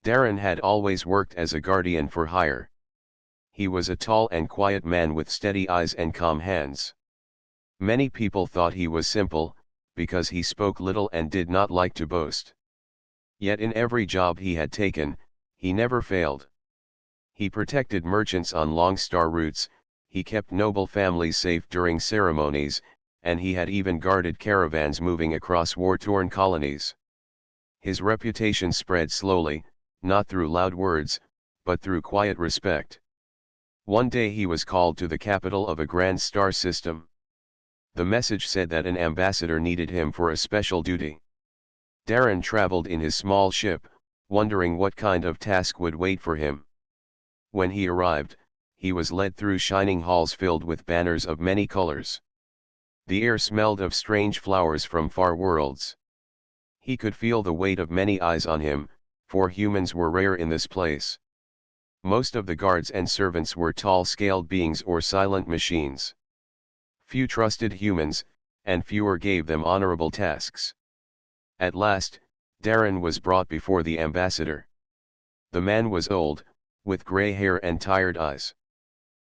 Darren had always worked as a guardian for hire. He was a tall and quiet man with steady eyes and calm hands. Many people thought he was simple, because he spoke little and did not like to boast. Yet in every job he had taken, he never failed. He protected merchants on long star routes, he kept noble families safe during ceremonies, and he had even guarded caravans moving across war-torn colonies. His reputation spread slowly, not through loud words, but through quiet respect. One day he was called to the capital of a grand star system. The message said that an ambassador needed him for a special duty. Darren traveled in his small ship, wondering what kind of task would wait for him. When he arrived, he was led through shining halls filled with banners of many colors. The air smelled of strange flowers from far worlds. He could feel the weight of many eyes on him, for humans were rare in this place. Most of the guards and servants were tall scaled beings or silent machines. Few trusted humans, and fewer gave them honorable tasks. At last, Darren was brought before the ambassador. The man was old, with gray hair and tired eyes.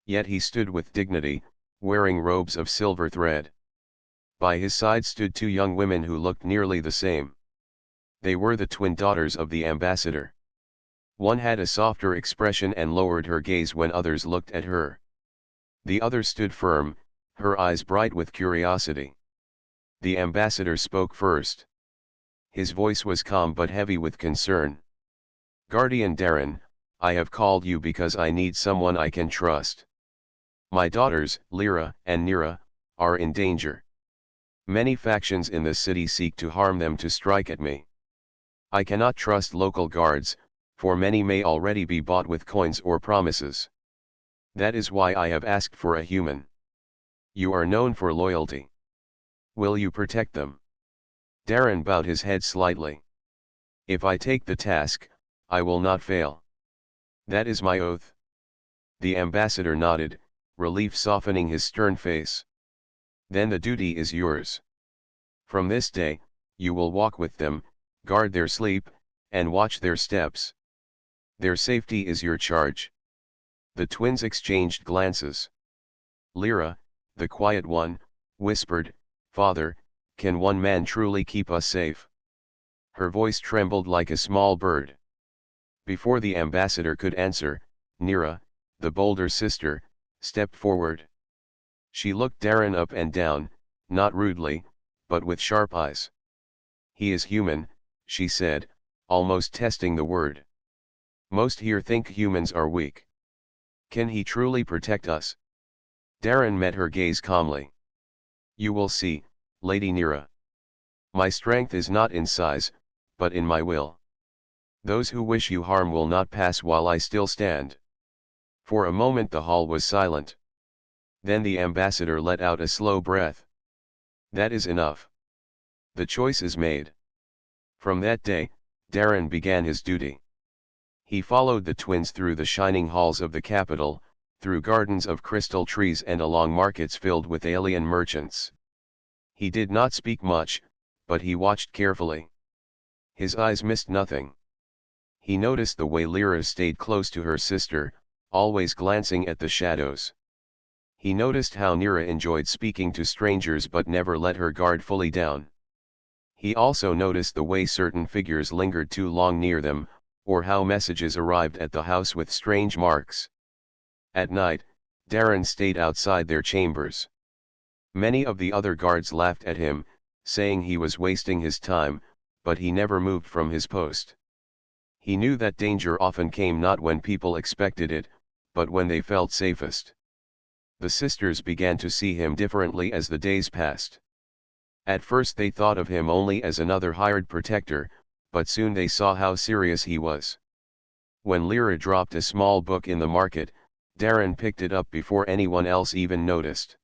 Yet he stood with dignity, wearing robes of silver thread. By his side stood two young women who looked nearly the same. They were the twin daughters of the ambassador. One had a softer expression and lowered her gaze when others looked at her. The other stood firm, her eyes bright with curiosity. The ambassador spoke first. His voice was calm but heavy with concern. "Guardian Darren, I have called you because I need someone I can trust. My daughters, Lyra and Nira, are in danger. Many factions in the city seek to harm them to strike at me. I cannot trust local guards, for many may already be bought with coins or promises. That is why I have asked for a human. You are known for loyalty. Will you protect them?" Darren bowed his head slightly. "If I take the task, I will not fail. That is my oath." The ambassador nodded, relief softening his stern face. "Then the duty is yours. From this day, you will walk with them, guard their sleep, and watch their steps. Their safety is your charge." The twins exchanged glances. Lyra, the quiet one, whispered, "Father, can one man truly keep us safe?" Her voice trembled like a small bird. Before the ambassador could answer, Nira, the bolder sister, stepped forward. She looked Darren up and down, not rudely, but with sharp eyes. "He is human," she said, almost testing the word. "Most here think humans are weak. Can he truly protect us?" Darren met her gaze calmly. "You will see, Lady Nira. My strength is not in size, but in my will. Those who wish you harm will not pass while I still stand." For a moment the hall was silent. Then the ambassador let out a slow breath. "That is enough. The choice is made." From that day, Darren began his duty. He followed the twins through the shining halls of the capital, through gardens of crystal trees and along markets filled with alien merchants. He did not speak much, but he watched carefully. His eyes missed nothing. He noticed the way Lyra stayed close to her sister, always glancing at the shadows. He noticed how Nira enjoyed speaking to strangers but never let her guard fully down. He also noticed the way certain figures lingered too long near them, or how messages arrived at the house with strange marks. At night, Darren stayed outside their chambers. Many of the other guards laughed at him, saying he was wasting his time, but he never moved from his post. He knew that danger often came not when people expected it, but when they felt safest. The sisters began to see him differently as the days passed. At first they thought of him only as another hired protector, but soon they saw how serious he was. When Lyra dropped a small book in the market, Darren picked it up before anyone else even noticed.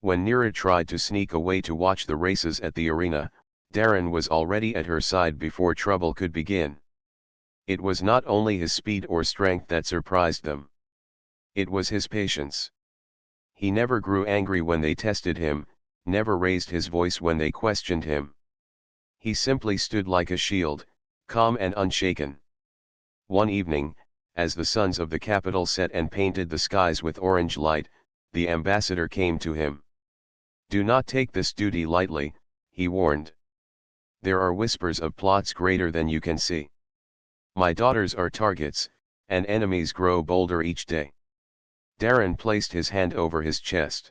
When Nira tried to sneak away to watch the races at the arena, Darren was already at her side before trouble could begin. It was not only his speed or strength that surprised them. It was his patience. He never grew angry when they tested him, never raised his voice when they questioned him. He simply stood like a shield, calm and unshaken. One evening, as the suns of the capital set and painted the skies with orange light, the ambassador came to him. "Do not take this duty lightly," he warned. "There are whispers of plots greater than you can see. My daughters are targets, and enemies grow bolder each day." Darren placed his hand over his chest.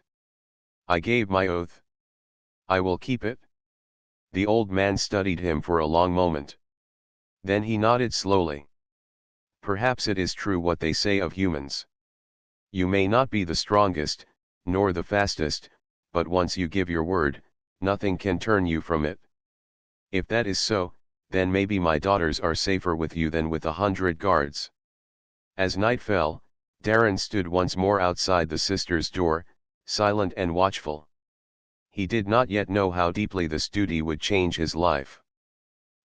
"I gave my oath. I will keep it." The old man studied him for a long moment. Then he nodded slowly. "Perhaps it is true what they say of humans. You may not be the strongest, nor the fastest, but once you give your word, nothing can turn you from it. If that is so, then maybe my daughters are safer with you than with 100 guards." As night fell, Darren stood once more outside the sisters' door, silent and watchful. He did not yet know how deeply this duty would change his life.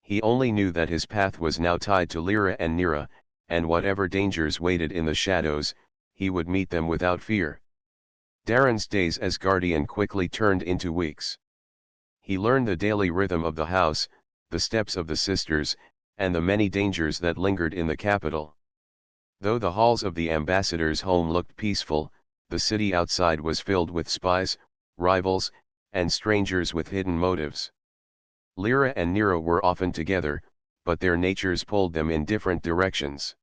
He only knew that his path was now tied to Lyra and Nira, and whatever dangers waited in the shadows, he would meet them without fear. Darren's days as guardian quickly turned into weeks. He learned the daily rhythm of the house, the steps of the sisters, and the many dangers that lingered in the capital. Though the halls of the ambassador's home looked peaceful, the city outside was filled with spies, rivals, and strangers with hidden motives. Lyra and Nira were often together, but their natures pulled them in different directions.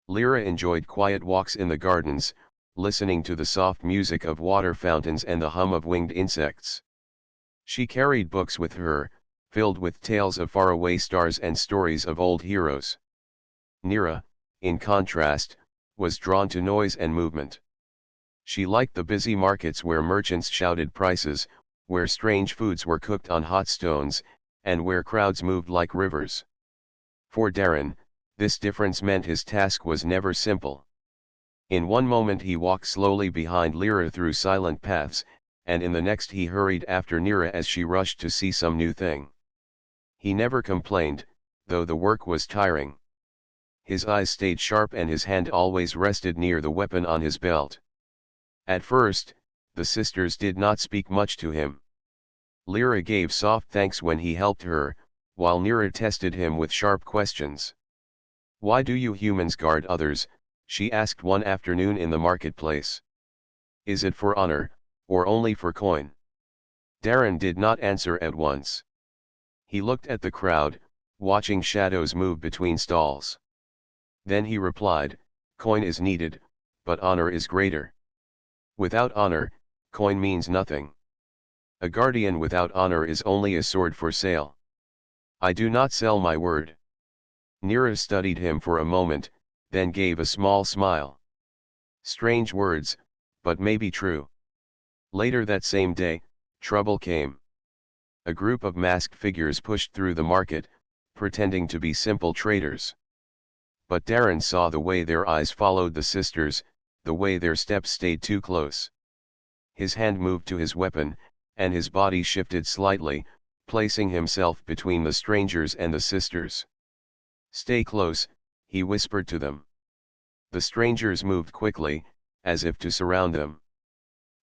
Lyra enjoyed quiet walks in the gardens, listening to the soft music of water fountains and the hum of winged insects. She carried books with her, filled with tales of faraway stars and stories of old heroes. Nira, in contrast, was drawn to noise and movement. She liked the busy markets where merchants shouted prices, where strange foods were cooked on hot stones, and where crowds moved like rivers. For Darren, this difference meant his task was never simple. In one moment he walked slowly behind Lyra through silent paths, and in the next he hurried after Nira as she rushed to see some new thing. He never complained, though the work was tiring. His eyes stayed sharp and his hand always rested near the weapon on his belt. At first, the sisters did not speak much to him. Lyra gave soft thanks when he helped her, while Nira tested him with sharp questions. "Why do you humans guard others?" she asked one afternoon in the marketplace. "Is it for honor, or only for coin?" Darren did not answer at once. He looked at the crowd, watching shadows move between stalls. Then he replied, "Coin is needed, but honor is greater. Without honor, coin means nothing. A guardian without honor is only a sword for sale. I do not sell my word." Nira studied him for a moment, then gave a small smile. Strange words, but maybe true. Later that same day, trouble came. A group of masked figures pushed through the market, pretending to be simple traders. But Darren saw the way their eyes followed the sisters, the way their steps stayed too close. His hand moved to his weapon, and his body shifted slightly, placing himself between the strangers and the sisters. "Stay close," he whispered to them. The strangers moved quickly, as if to surround them.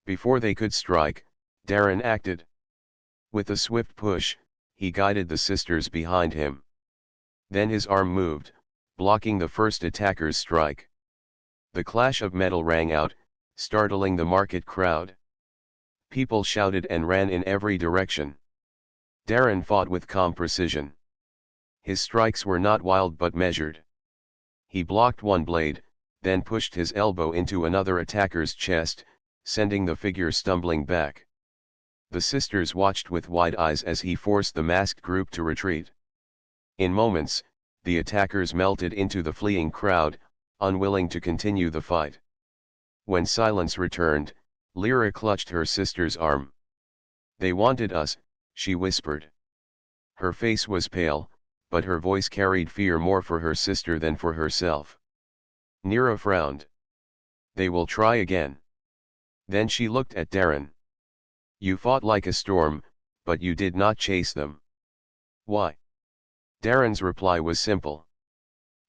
Before they could strike, Darren acted. With a swift push, he guided the sisters behind him. Then his arm moved, blocking the first attacker's strike. The clash of metal rang out, startling the market crowd. People shouted and ran in every direction. Darren fought with calm precision. His strikes were not wild but measured. He blocked one blade, then pushed his elbow into another attacker's chest, sending the figure stumbling back. The sisters watched with wide eyes as he forced the masked group to retreat. In moments, the attackers melted into the fleeing crowd, unwilling to continue the fight. When silence returned, Lyra clutched her sister's arm. "They wanted us," she whispered. Her face was pale, but her voice carried fear more for her sister than for herself. Nira frowned. "They will try again." Then she looked at Darren. "You fought like a storm, but you did not chase them. Why?" Darren's reply was simple.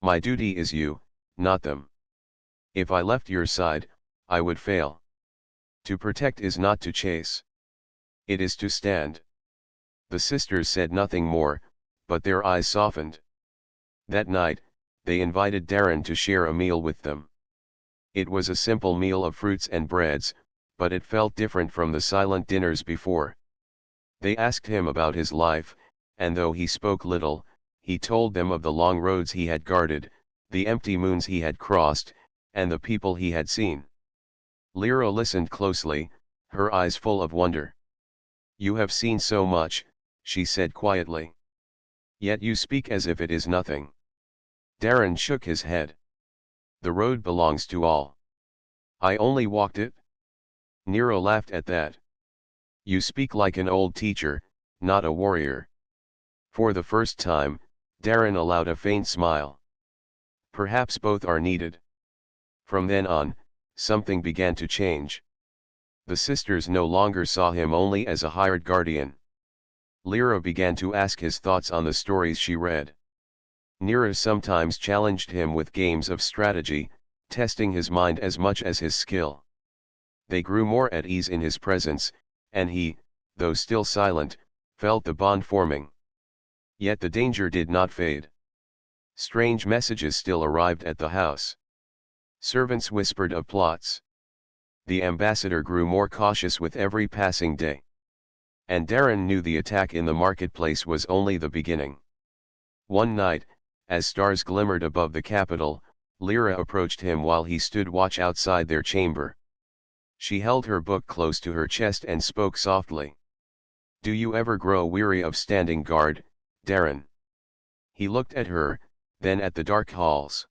"My duty is you, not them. If I left your side, I would fail. To protect is not to chase. It is to stand." The sisters said nothing more, but their eyes softened. That night, they invited Darren to share a meal with them. It was a simple meal of fruits and breads, but it felt different from the silent dinners before. They asked him about his life, and though he spoke little, he told them of the long roads he had guarded, the empty moons he had crossed, and the people he had seen. Lyra listened closely, her eyes full of wonder. "You have seen so much," she said quietly. "Yet you speak as if it is nothing." Darren shook his head. "The road belongs to all. I only walked it." Nero laughed at that. "You speak like an old teacher, not a warrior." For the first time, Darren allowed a faint smile. Perhaps both are needed. From then on, something began to change. The sisters no longer saw him only as a hired guardian. Lyra began to ask his thoughts on the stories she read. Nero sometimes challenged him with games of strategy, testing his mind as much as his skill. They grew more at ease in his presence, and he, though still silent, felt the bond forming. Yet the danger did not fade. Strange messages still arrived at the house. Servants whispered of plots. The ambassador grew more cautious with every passing day. And Darren knew the attack in the marketplace was only the beginning. One night, as stars glimmered above the capital, Lyra approached him while he stood watch outside their chamber. She held her book close to her chest and spoke softly. "Do you ever grow weary of standing guard, Darren?" He looked at her, then at the dark halls.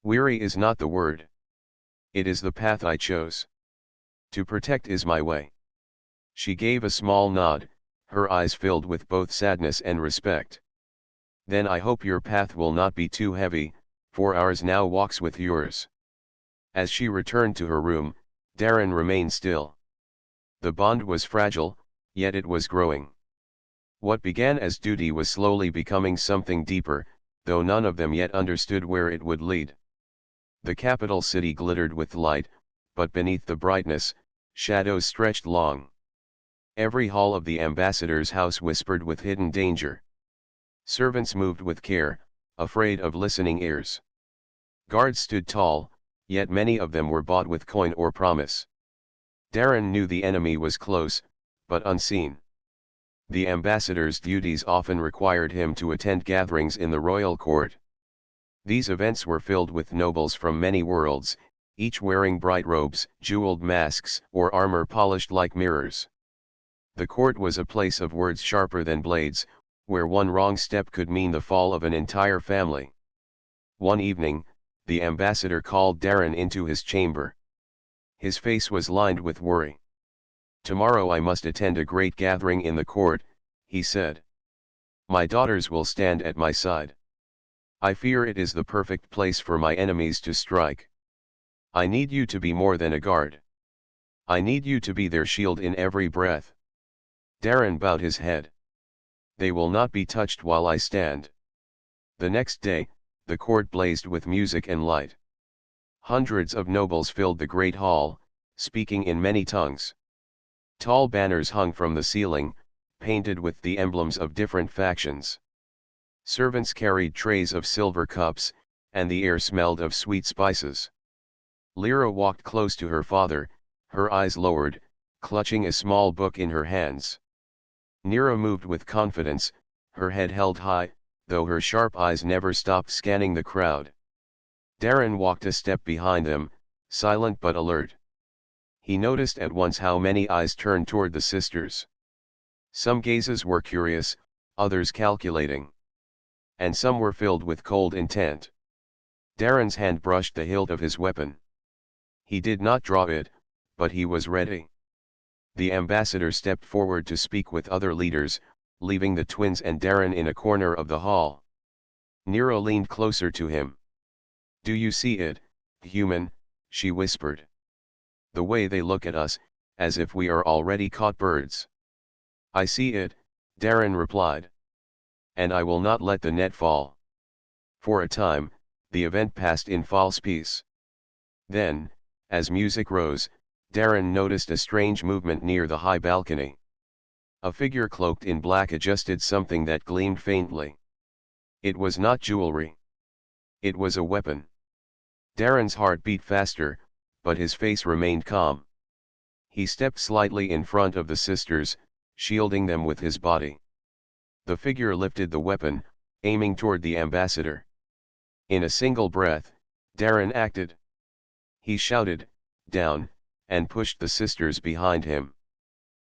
"Weary is not the word. It is the path I chose. To protect is my way." She gave a small nod, her eyes filled with both sadness and respect. "Then I hope your path will not be too heavy, for ours now walks with yours." As she returned to her room, Darren remained still. The bond was fragile, yet it was growing. What began as duty was slowly becoming something deeper, though none of them yet understood where it would lead. The capital city glittered with light, but beneath the brightness, shadows stretched long. Every hall of the ambassador's house whispered with hidden danger. Servants moved with care, afraid of listening ears. Guards stood tall, yet many of them were bought with coin or promise. Darren knew the enemy was close, but unseen. The ambassador's duties often required him to attend gatherings in the royal court. These events were filled with nobles from many worlds, each wearing bright robes, jeweled masks, or armor polished like mirrors. The court was a place of words sharper than blades, where one wrong step could mean the fall of an entire family. One evening, the ambassador called Darren into his chamber. His face was lined with worry. "Tomorrow I must attend a great gathering in the court," he said. "My daughters will stand at my side. I fear it is the perfect place for my enemies to strike. I need you to be more than a guard. I need you to be their shield in every breath." Darren bowed his head. "They will not be touched while I stand." The next day, the court blazed with music and light. Hundreds of nobles filled the great hall, speaking in many tongues. Tall banners hung from the ceiling, painted with the emblems of different factions. Servants carried trays of silver cups, and the air smelled of sweet spices. Lyra walked close to her father, her eyes lowered, clutching a small book in her hands. Nero moved with confidence, her head held high, though her sharp eyes never stopped scanning the crowd. Darren walked a step behind them, silent but alert. He noticed at once how many eyes turned toward the sisters. Some gazes were curious, others calculating. And some were filled with cold intent. Darren's hand brushed the hilt of his weapon. He did not draw it, but he was ready. The ambassador stepped forward to speak with other leaders, leaving the twins and Darren in a corner of the hall. Nero leaned closer to him. "Do you see it, human?" she whispered. "The way they look at us, as if we are already caught birds." "I see it," Darren replied. "And I will not let the net fall." For a time, the event passed in false peace. Then, as music rose, Darren noticed a strange movement near the high balcony. A figure cloaked in black adjusted something that gleamed faintly. It was not jewelry. It was a weapon. Darren's heart beat faster, but his face remained calm. He stepped slightly in front of the sisters, shielding them with his body. The figure lifted the weapon, aiming toward the ambassador. In a single breath, Darren acted. He shouted, "Down," and pushed the sisters behind him.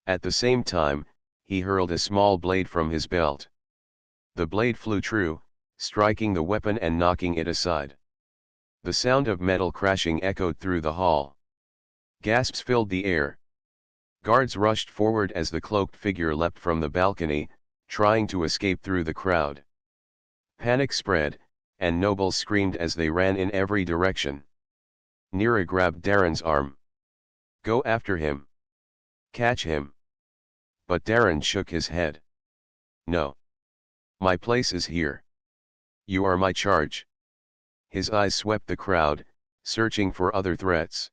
At the same time, he hurled a small blade from his belt. The blade flew true, striking the weapon and knocking it aside. The sound of metal crashing echoed through the hall. Gasps filled the air. Guards rushed forward as the cloaked figure leapt from the balcony, trying to escape through the crowd. Panic spread, and nobles screamed as they ran in every direction. Nira grabbed Darren's arm. "Go after him. Catch him." But Darren shook his head. "No. My place is here. You are my charge." His eyes swept the crowd, searching for other threats.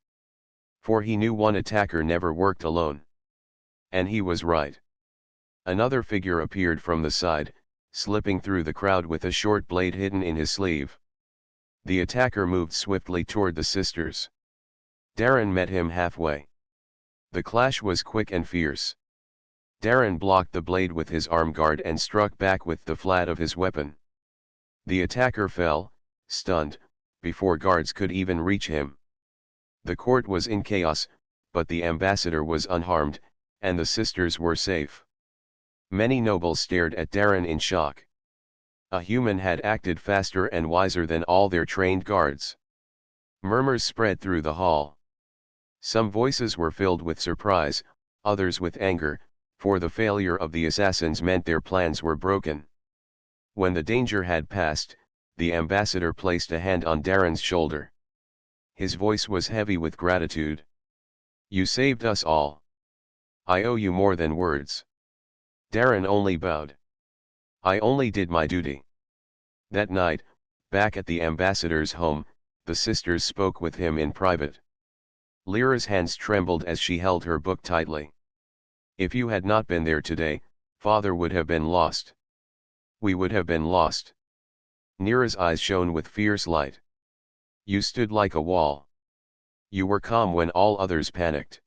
For he knew one attacker never worked alone. And he was right. Another figure appeared from the side, slipping through the crowd with a short blade hidden in his sleeve. The attacker moved swiftly toward the sisters. Darren met him halfway. The clash was quick and fierce. Darren blocked the blade with his arm guard and struck back with the flat of his weapon. The attacker fell, stunned, before guards could even reach him. The court was in chaos, but the ambassador was unharmed, and the sisters were safe. Many nobles stared at Darren in shock. A human had acted faster and wiser than all their trained guards. Murmurs spread through the hall. Some voices were filled with surprise, others with anger, for the failure of the assassins meant their plans were broken. When the danger had passed, the ambassador placed a hand on Darren's shoulder. His voice was heavy with gratitude. "You saved us all. I owe you more than words." Darren only bowed. "I only did my duty." That night, back at the ambassador's home, the sisters spoke with him in private. Lyra's hands trembled as she held her book tightly. "If you had not been there today, Father would have been lost. We would have been lost." Nira's eyes shone with fierce light. "You stood like a wall. You were calm when all others panicked.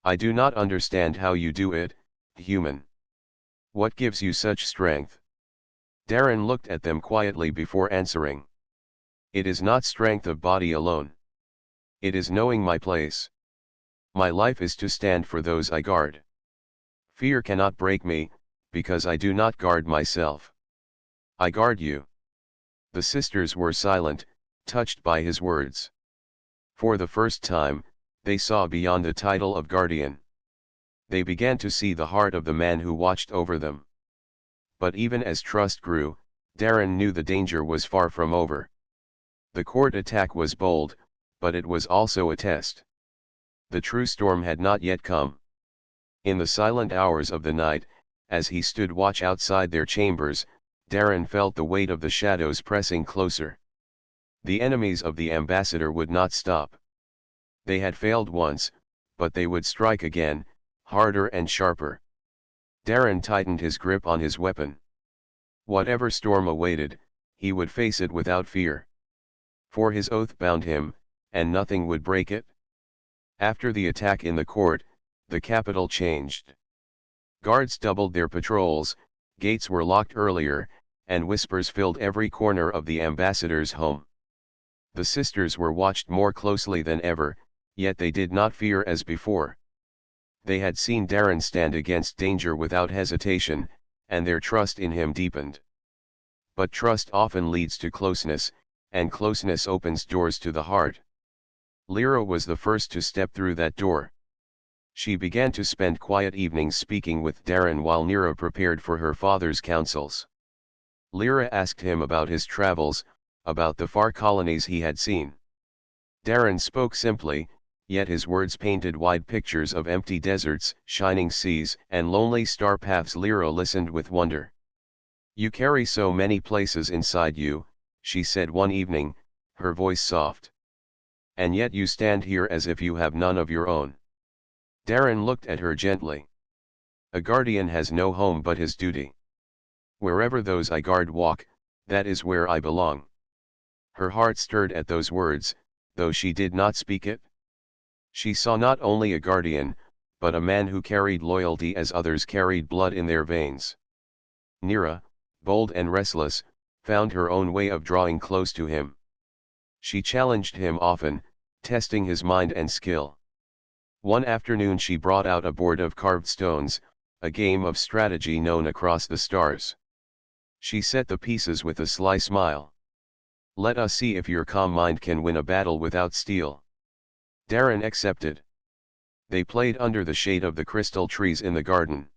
I do not understand how you do it, human. What gives you such strength?" Darren looked at them quietly before answering. "It is not strength of body alone. It is knowing my place. My life is to stand for those I guard. Fear cannot break me, because I do not guard myself. I guard you." The sisters were silent, touched by his words. For the first time, they saw beyond the title of guardian. They began to see the heart of the man who watched over them. But even as trust grew, Darren knew the danger was far from over. The court attack was bold, but it was also a test. The true storm had not yet come. In the silent hours of the night, as he stood watch outside their chambers, Darren felt the weight of the shadows pressing closer. The enemies of the ambassador would not stop. They had failed once, but they would strike again, harder and sharper. Darren tightened his grip on his weapon. Whatever storm awaited, he would face it without fear. For his oath bound him, and nothing would break it. After the attack in the court, the capital changed. Guards doubled their patrols, gates were locked earlier, and whispers filled every corner of the ambassador's home. The sisters were watched more closely than ever, yet they did not fear as before. They had seen Darren stand against danger without hesitation, and their trust in him deepened. But trust often leads to closeness, and closeness opens doors to the heart. Lyra was the first to step through that door. She began to spend quiet evenings speaking with Darren while Nira prepared for her father's counsels. Lyra asked him about his travels, about the far colonies he had seen. Darren spoke simply, yet his words painted wide pictures of empty deserts, shining seas, and lonely star paths. Lyra listened with wonder. "You carry so many places inside you," she said one evening, her voice soft. "And yet you stand here as if you have none of your own." Darren looked at her gently. "A guardian has no home but his duty. Wherever those I guard walk, that is where I belong. Her heart stirred at those words, though she did not speak it. She saw not only a guardian, but a man who carried loyalty as others carried blood in their veins. Nira, bold and restless, found her own way of drawing close to him. She challenged him often, testing his mind and skill. One afternoon she brought out a board of carved stones, a game of strategy known across the stars. She set the pieces with a sly smile. "Let us see if your calm mind can win a battle without steel." Darren accepted. They played under the shade of the crystal trees in the garden.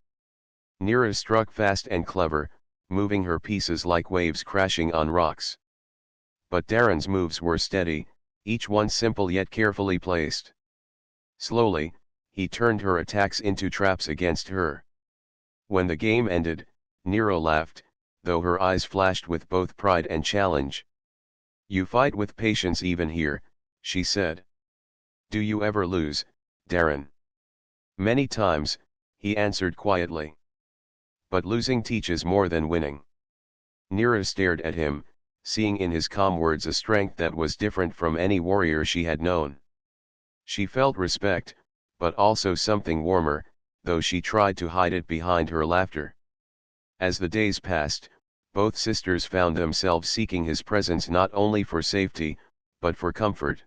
Nira struck fast and clever, moving her pieces like waves crashing on rocks. But Darren's moves were steady, each one simple yet carefully placed. Slowly, he turned her attacks into traps against her. When the game ended, Nira laughed, though her eyes flashed with both pride and challenge. "You fight with patience even here," she said. "Do you ever lose, Darren?" "Many times," he answered quietly. "But losing teaches more than winning." Nira stared at him, seeing in his calm words a strength that was different from any warrior she had known. She felt respect, but also something warmer, though she tried to hide it behind her laughter. As the days passed, both sisters found themselves seeking his presence not only for safety, but for comfort.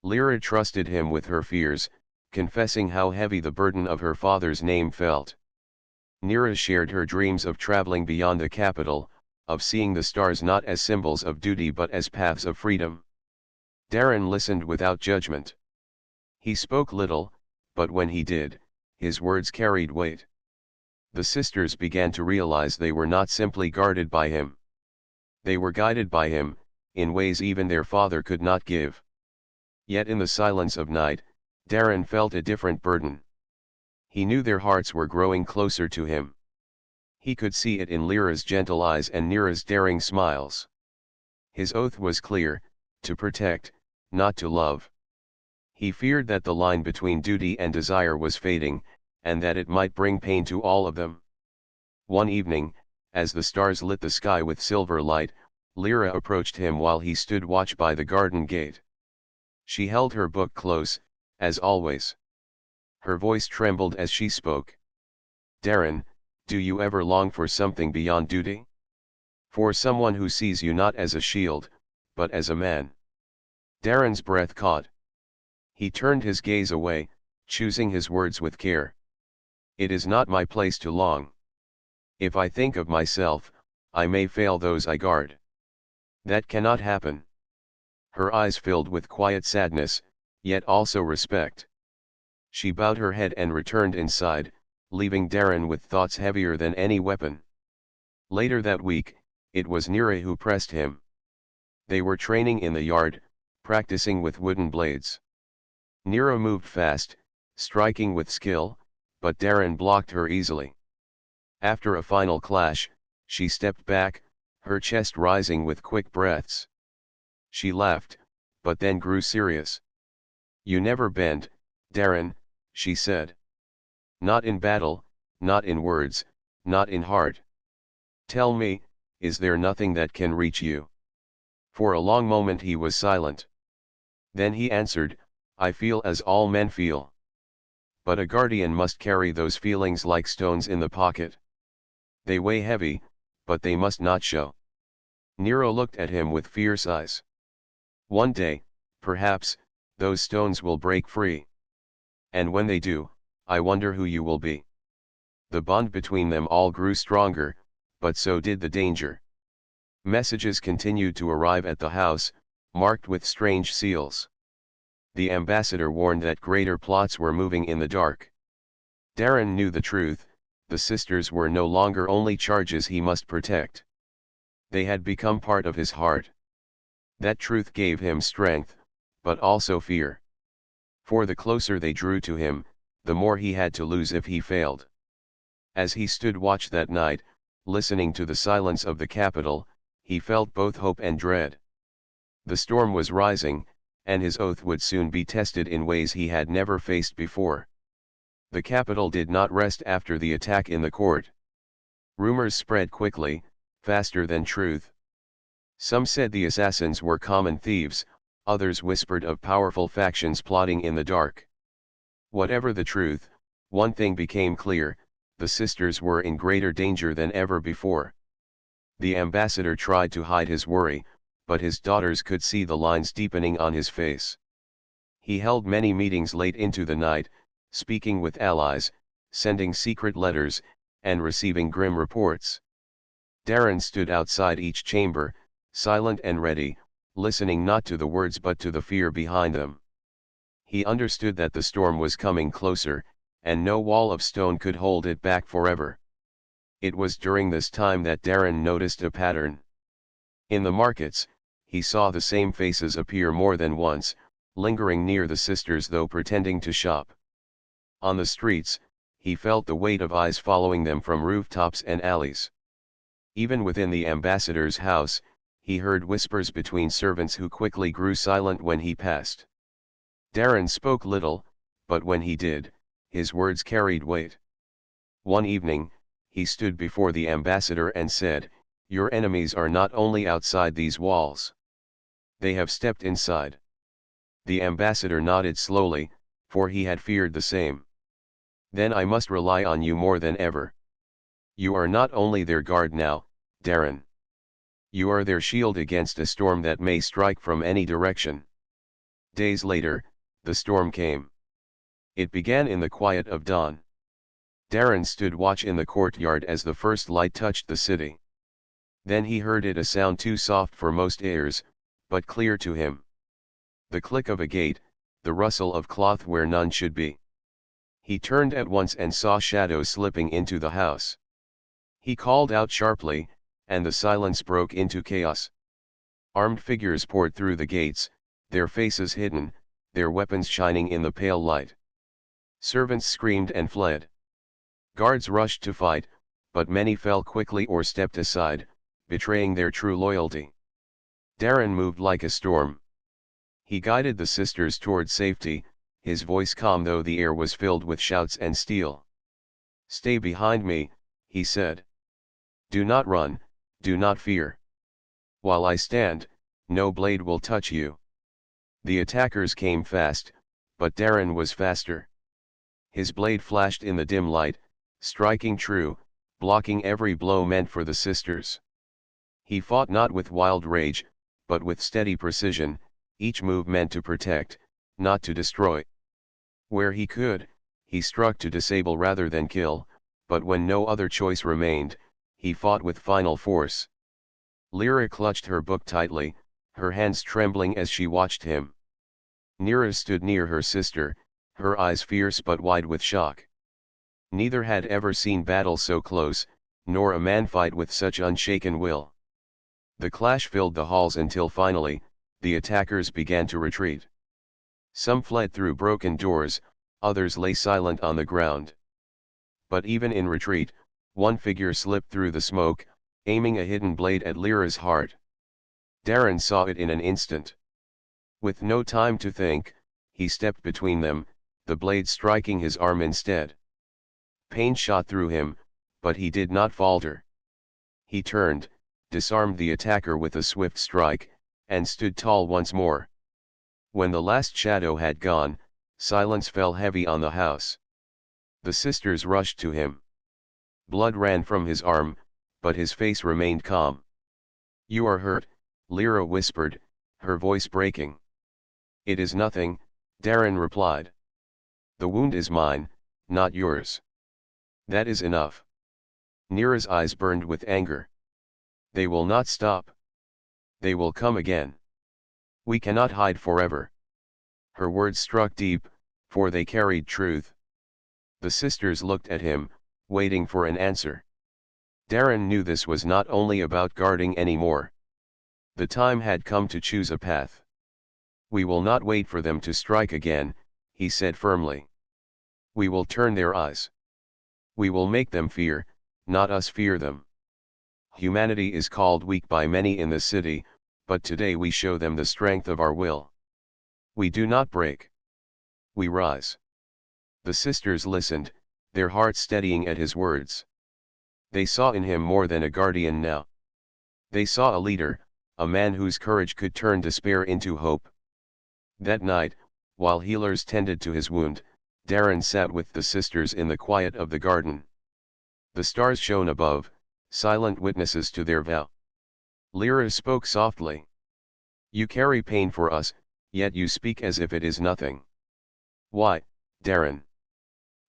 Lyra trusted him with her fears, confessing how heavy the burden of her father's name felt. Nira shared her dreams of traveling beyond the capital, of seeing the stars not as symbols of duty but as paths of freedom. Darren listened without judgment. He spoke little, but when he did, his words carried weight. The sisters began to realize they were not simply guarded by him. They were guided by him, in ways even their father could not give. Yet in the silence of night, Darren felt a different burden. He knew their hearts were growing closer to him. He could see it in Lyra's gentle eyes and Nira's daring smiles. His oath was clear: to protect, not to love. He feared that the line between duty and desire was fading, and that it might bring pain to all of them. One evening, as the stars lit the sky with silver light, Lyra approached him while he stood watch by the garden gate. She held her book close, as always. Her voice trembled as she spoke. "Darren, do you ever long for something beyond duty? For someone who sees you not as a shield, but as a man?" Darren's breath caught. He turned his gaze away, choosing his words with care. "It is not my place to long. If I think of myself, I may fail those I guard. That cannot happen." Her eyes filled with quiet sadness, yet also respect. She bowed her head and returned inside, leaving Darren with thoughts heavier than any weapon. Later that week, it was Nira who pressed him. They were training in the yard, practicing with wooden blades. Nira moved fast, striking with skill, but Darren blocked her easily. After a final clash, she stepped back, her chest rising with quick breaths. She laughed, but then grew serious. "You never bend, Darren," she said. "Not in battle, not in words, not in heart. Tell me, is there nothing that can reach you?" For a long moment he was silent. Then he answered, "I feel as all men feel. But a guardian must carry those feelings like stones in the pocket. They weigh heavy, but they must not show." Nero looked at him with fierce eyes. "One day, perhaps, those stones will break free. And when they do, I wonder who you will be." The bond between them all grew stronger, but so did the danger. Messages continued to arrive at the house, marked with strange seals. The ambassador warned that greater plots were moving in the dark. Darren knew the truth: the sisters were no longer only charges he must protect. They had become part of his heart. That truth gave him strength, but also fear. For the closer they drew to him, the more he had to lose if he failed. As he stood watch that night, listening to the silence of the capital, he felt both hope and dread. The storm was rising, and his oath would soon be tested in ways he had never faced before. The capital did not rest after the attack in the court. Rumors spread quickly, faster than truth. Some said the assassins were common thieves, others whispered of powerful factions plotting in the dark. Whatever the truth, one thing became clear: the sisters were in greater danger than ever before. The ambassador tried to hide his worry, but his daughters could see the lines deepening on his face. He held many meetings late into the night, speaking with allies, sending secret letters, and receiving grim reports. Darren stood outside each chamber, silent and ready, listening not to the words but to the fear behind them. He understood that the storm was coming closer, and no wall of stone could hold it back forever. It was during this time that Darren noticed a pattern. In the markets, he saw the same faces appear more than once, lingering near the sisters though pretending to shop. On the streets, he felt the weight of eyes following them from rooftops and alleys. Even within the ambassador's house, he heard whispers between servants who quickly grew silent when he passed. Darren spoke little, but when he did, his words carried weight. One evening, he stood before the ambassador and said, "Your enemies are not only outside these walls. They have stepped inside." The ambassador nodded slowly, for he had feared the same. "Then I must rely on you more than ever. You are not only their guard now, Darren. You are their shield against a storm that may strike from any direction." Days later, the storm came. It began in the quiet of dawn. Darren stood watch in the courtyard as the first light touched the city. Then he heard it, a sound too soft for most ears, but clear to him. The click of a gate, the rustle of cloth where none should be. He turned at once and saw shadows slipping into the house. He called out sharply, and the silence broke into chaos. Armed figures poured through the gates, their faces hidden, their weapons shining in the pale light. Servants screamed and fled. Guards rushed to fight, but many fell quickly or stepped aside, betraying their true loyalty. Darren moved like a storm. He guided the sisters toward safety, his voice calm though the air was filled with shouts and steel. "Stay behind me," he said. "Do not run, do not fear. While I stand, no blade will touch you." The attackers came fast, but Darren was faster. His blade flashed in the dim light, striking true, blocking every blow meant for the sisters. He fought not with wild rage, but with steady precision, each move meant to protect, not to destroy. Where he could, he struck to disable rather than kill, but when no other choice remained, he fought with final force. Lyra clutched her book tightly, her hands trembling as she watched him. Nira stood near her sister, her eyes fierce but wide with shock. Neither had ever seen battle so close, nor a man fight with such unshaken will. The clash filled the halls until finally, the attackers began to retreat. Some fled through broken doors, others lay silent on the ground. But even in retreat, one figure slipped through the smoke, aiming a hidden blade at Lyra's heart. Darren saw it in an instant. With no time to think, he stepped between them, the blade striking his arm instead. Pain shot through him, but he did not falter. He turned, disarmed the attacker with a swift strike, and stood tall once more. When the last shadow had gone, silence fell heavy on the house. The sisters rushed to him. Blood ran from his arm, but his face remained calm. "You are hurt," Lyra whispered, her voice breaking. "It is nothing," Darren replied. "The wound is mine, not yours." "That is enough." Nira's eyes burned with anger. "They will not stop. They will come again. We cannot hide forever." Her words struck deep, for they carried truth. The sisters looked at him, waiting for an answer. Darren knew this was not only about guarding anymore. The time had come to choose a path. "We will not wait for them to strike again," he said firmly. "We will turn their eyes. We will make them fear, not us fear them. Humanity is called weak by many in the city, but today we show them the strength of our will. We do not break. We rise." The sisters listened, their hearts steadying at his words. They saw in him more than a guardian now. They saw a leader, a man whose courage could turn despair into hope. That night, while healers tended to his wound, Darren sat with the sisters in the quiet of the garden. The stars shone above, silent witnesses to their vow. Lyra spoke softly. "You carry pain for us, yet you speak as if it is nothing. Why, Darren?"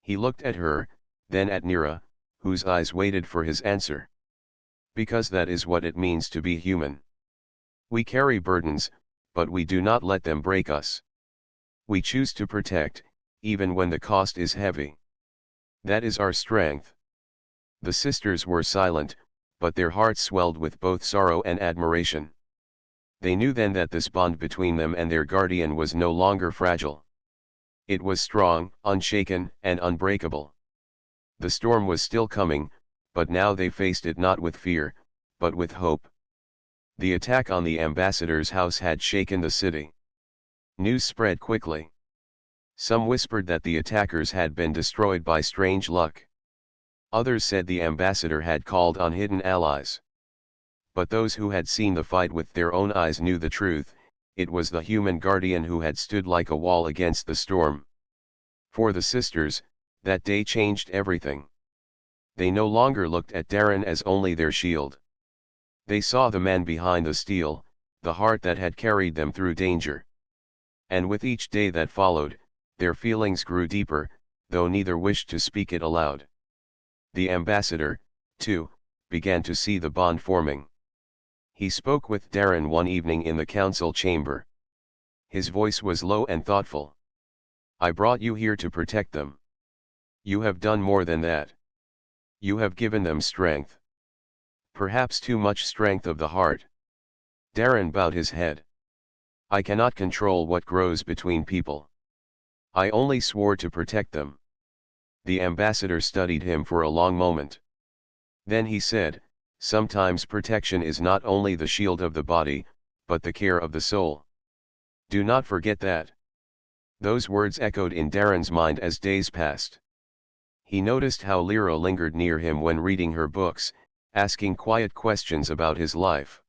He looked at her, then at Nira, whose eyes waited for his answer. "Because that is what it means to be human. We carry burdens, but we do not let them break us. We choose to protect, even when the cost is heavy. That is our strength." The sisters were silent, but their hearts swelled with both sorrow and admiration. They knew then that this bond between them and their guardian was no longer fragile. It was strong, unshaken, and unbreakable. The storm was still coming, but now they faced it not with fear, but with hope. The attack on the ambassador's house had shaken the city. News spread quickly. Some whispered that the attackers had been destroyed by strange luck. Others said the ambassador had called on hidden allies. But those who had seen the fight with their own eyes knew the truth: it was the human guardian who had stood like a wall against the storm. For the sisters, that day changed everything. They no longer looked at Darren as only their shield. They saw the man behind the steel, the heart that had carried them through danger. And with each day that followed, their feelings grew deeper, though neither wished to speak it aloud. The ambassador, too, began to see the bond forming. He spoke with Darren one evening in the council chamber. His voice was low and thoughtful. "I brought you here to protect them. You have done more than that. You have given them strength. Perhaps too much strength of the heart." Darren bowed his head. "I cannot control what grows between people. I only swore to protect them." The ambassador studied him for a long moment. Then he said, "Sometimes protection is not only the shield of the body, but the care of the soul. Do not forget that." Those words echoed in Darren's mind as days passed. He noticed how Lyra lingered near him when reading her books, asking quiet questions about his life.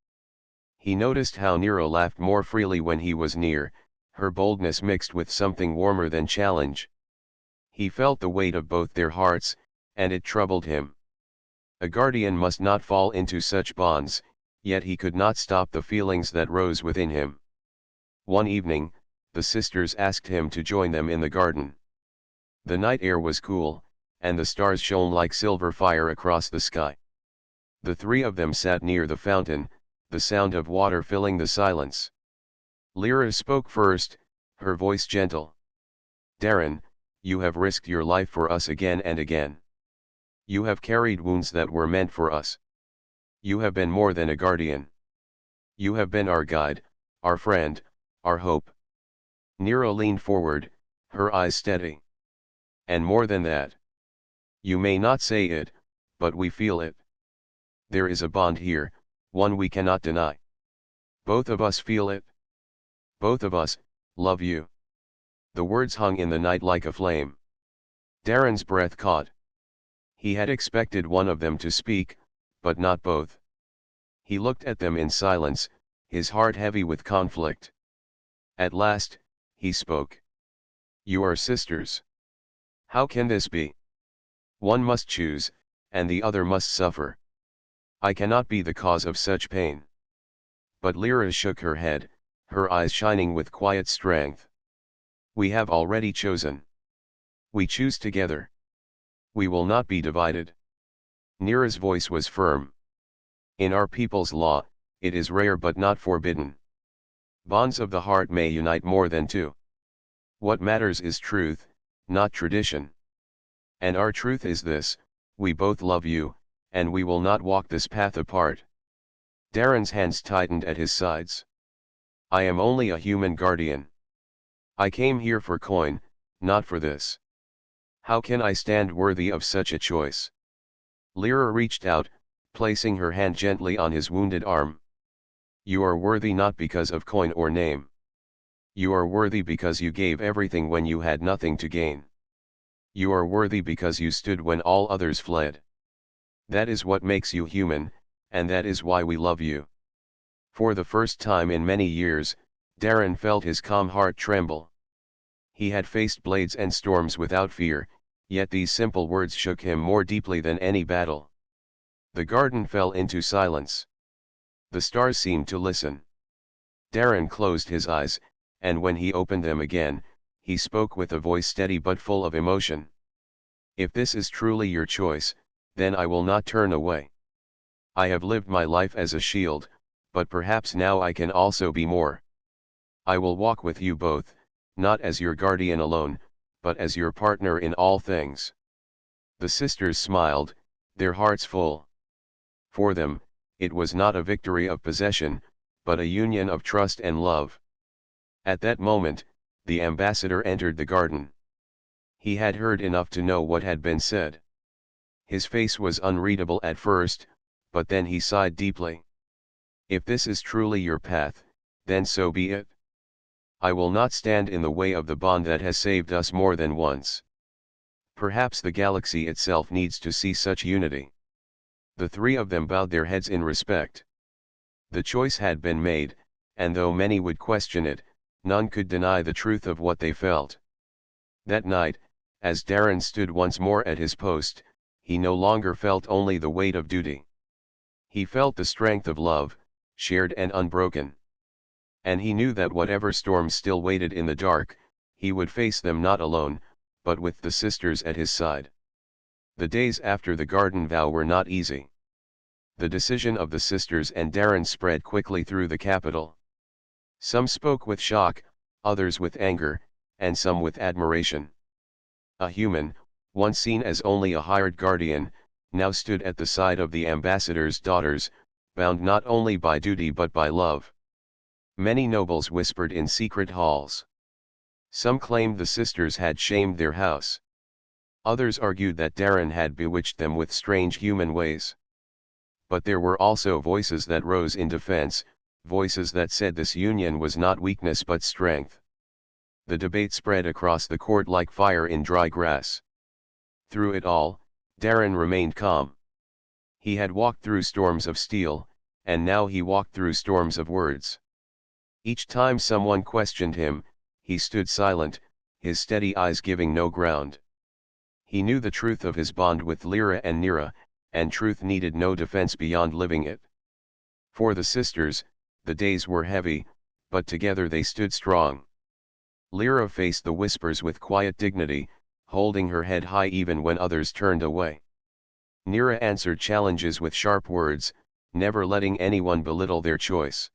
He noticed how Nero laughed more freely when he was near, her boldness mixed with something warmer than challenge. He felt the weight of both their hearts, and it troubled him. A guardian must not fall into such bonds, yet he could not stop the feelings that rose within him. One evening, the sisters asked him to join them in the garden. The night air was cool, and the stars shone like silver fire across the sky. The three of them sat near the fountain, the sound of water filling the silence. Lyra spoke first, her voice gentle. "Darren, you have risked your life for us again and again. You have carried wounds that were meant for us. You have been more than a guardian. You have been our guide, our friend, our hope." Nero leaned forward, her eyes steady. "And more than that. You may not say it, but we feel it. There is a bond here, one we cannot deny. Both of us feel it. Both of us love you." The words hung in the night like a flame. Darren's breath caught. He had expected one of them to speak, but not both. He looked at them in silence, his heart heavy with conflict. At last, he spoke. "You are sisters. How can this be? One must choose, and the other must suffer. I cannot be the cause of such pain." But Lyra shook her head, her eyes shining with quiet strength. "We have already chosen. We choose together. We will not be divided." Nira's voice was firm. "In our people's law, it is rare but not forbidden. Bonds of the heart may unite more than two. What matters is truth, not tradition. And our truth is this: we both love you, and we will not walk this path apart." Darren's hands tightened at his sides. "I am only a human guardian. I came here for coin, not for this. How can I stand worthy of such a choice?" Lyra reached out, placing her hand gently on his wounded arm. "You are worthy not because of coin or name. You are worthy because you gave everything when you had nothing to gain. You are worthy because you stood when all others fled. That is what makes you human, and that is why we love you." For the first time in many years, Darren felt his calm heart tremble. He had faced blades and storms without fear, yet these simple words shook him more deeply than any battle. The garden fell into silence. The stars seemed to listen. Darren closed his eyes, and when he opened them again, he spoke with a voice steady but full of emotion. "If this is truly your choice, then I will not turn away. I have lived my life as a shield, but perhaps now I can also be more. I will walk with you both, not as your guardian alone, but as your partner in all things." The sisters smiled, their hearts full. For them, it was not a victory of possession, but a union of trust and love. At that moment, the ambassador entered the garden. He had heard enough to know what had been said. His face was unreadable at first, but then he sighed deeply. "If this is truly your path, then so be it. I will not stand in the way of the bond that has saved us more than once. Perhaps the galaxy itself needs to see such unity." The three of them bowed their heads in respect. The choice had been made, and though many would question it, none could deny the truth of what they felt. That night, as Darren stood once more at his post, he no longer felt only the weight of duty. He felt the strength of love, shared and unbroken. And he knew that whatever storms still waited in the dark, he would face them not alone, but with the sisters at his side. The days after the garden vow were not easy. The decision of the sisters and Darren spread quickly through the capital. Some spoke with shock, others with anger, and some with admiration. A human, once seen as only a hired guardian, now stood at the side of the ambassador's daughters, bound not only by duty but by love. Many nobles whispered in secret halls. Some claimed the sisters had shamed their house. Others argued that Darren had bewitched them with strange human ways. But there were also voices that rose in defense, voices that said this union was not weakness but strength. The debate spread across the court like fire in dry grass. Through it all, Darren remained calm. He had walked through storms of steel, and now he walked through storms of words. Each time someone questioned him, he stood silent, his steady eyes giving no ground. He knew the truth of his bond with Lyra and Nira, and truth needed no defense beyond living it. For the sisters, the days were heavy, but together they stood strong. Lyra faced the whispers with quiet dignity, holding her head high even when others turned away. Nira answered challenges with sharp words, never letting anyone belittle their choice.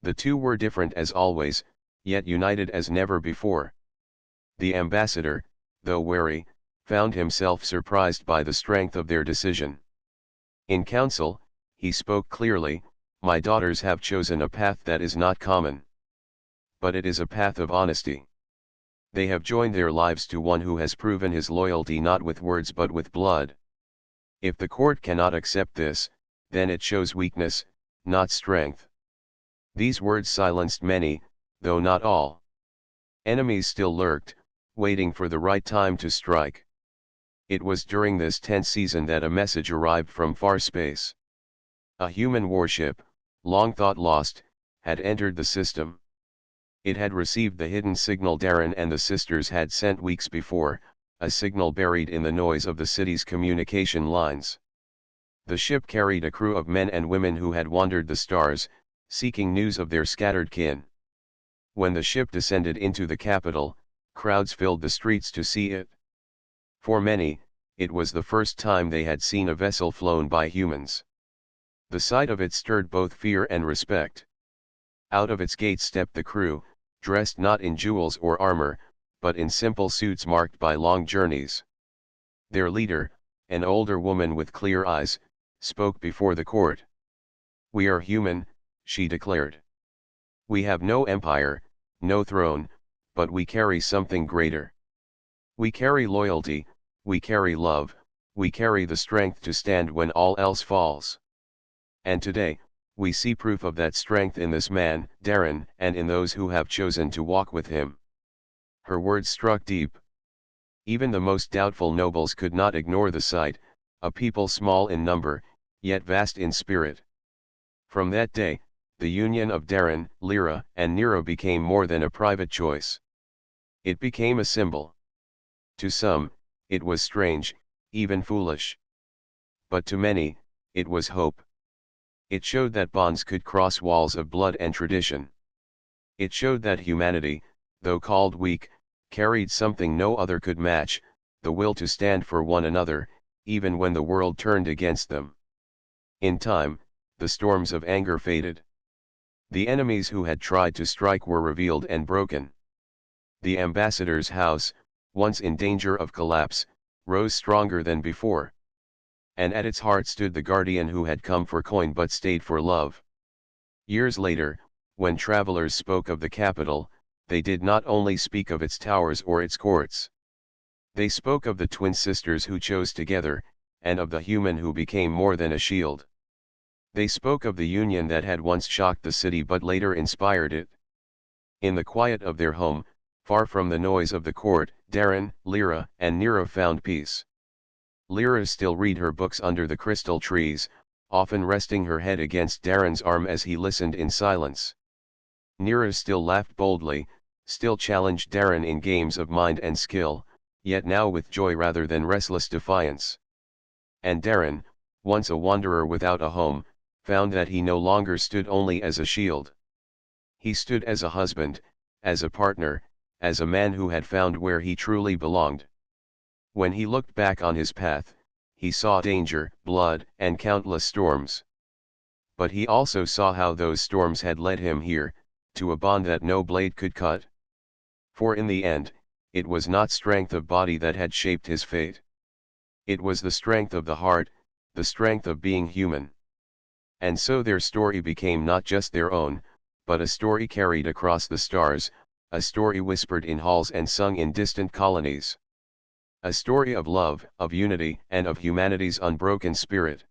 The two were different as always, yet united as never before. The ambassador, though wary, found himself surprised by the strength of their decision. In council, he spoke clearly, "My daughters have chosen a path that is not common. But it is a path of honesty. They have joined their lives to one who has proven his loyalty not with words but with blood. If the court cannot accept this, then it shows weakness, not strength." These words silenced many, though not all. Enemies still lurked, waiting for the right time to strike. It was during this tense season that a message arrived from far space. A human warship, long thought lost, had entered the system. It had received the hidden signal Darren and the sisters had sent weeks before, a signal buried in the noise of the city's communication lines. The ship carried a crew of men and women who had wandered the stars, seeking news of their scattered kin. When the ship descended into the capital, crowds filled the streets to see it. For many, it was the first time they had seen a vessel flown by humans. The sight of it stirred both fear and respect. Out of its gates stepped the crew, dressed not in jewels or armor, but in simple suits marked by long journeys. Their leader, an older woman with clear eyes, spoke before the court. "We are human," she declared. "We have no empire, no throne, but we carry something greater. We carry loyalty, we carry love, we carry the strength to stand when all else falls. And today, we see proof of that strength in this man, Darren, and in those who have chosen to walk with him." Her words struck deep. Even the most doubtful nobles could not ignore the sight, a people small in number, yet vast in spirit. From that day, the union of Darren, Lyra, and Nero became more than a private choice. It became a symbol. To some, it was strange, even foolish. But to many, it was hope. It showed that bonds could cross walls of blood and tradition. It showed that humanity, though called weak, carried something no other could match, the will to stand for one another, even when the world turned against them. In time, the storms of anger faded. The enemies who had tried to strike were revealed and broken. The ambassador's house, once in danger of collapse, rose stronger than before. And at its heart stood the guardian who had come for coin but stayed for love. Years later, when travelers spoke of the capital, they did not only speak of its towers or its courts. They spoke of the twin sisters who chose together, and of the human who became more than a shield. They spoke of the union that had once shocked the city but later inspired it. In the quiet of their home, far from the noise of the court, Darren, Lyra, and Nero found peace. Lyra still read her books under the crystal trees, often resting her head against Darren's arm as he listened in silence. Nero still laughed boldly, still challenged Darren in games of mind and skill, yet now with joy rather than restless defiance. And Darren, once a wanderer without a home, found that he no longer stood only as a shield. He stood as a husband, as a partner, as a man who had found where he truly belonged. When he looked back on his path, he saw danger, blood, and countless storms. But he also saw how those storms had led him here, to a bond that no blade could cut. For in the end, it was not strength of body that had shaped his fate. It was the strength of the heart, the strength of being human. And so their story became not just their own, but a story carried across the stars, a story whispered in halls and sung in distant colonies. A story of love, of unity, and of humanity's unbroken spirit.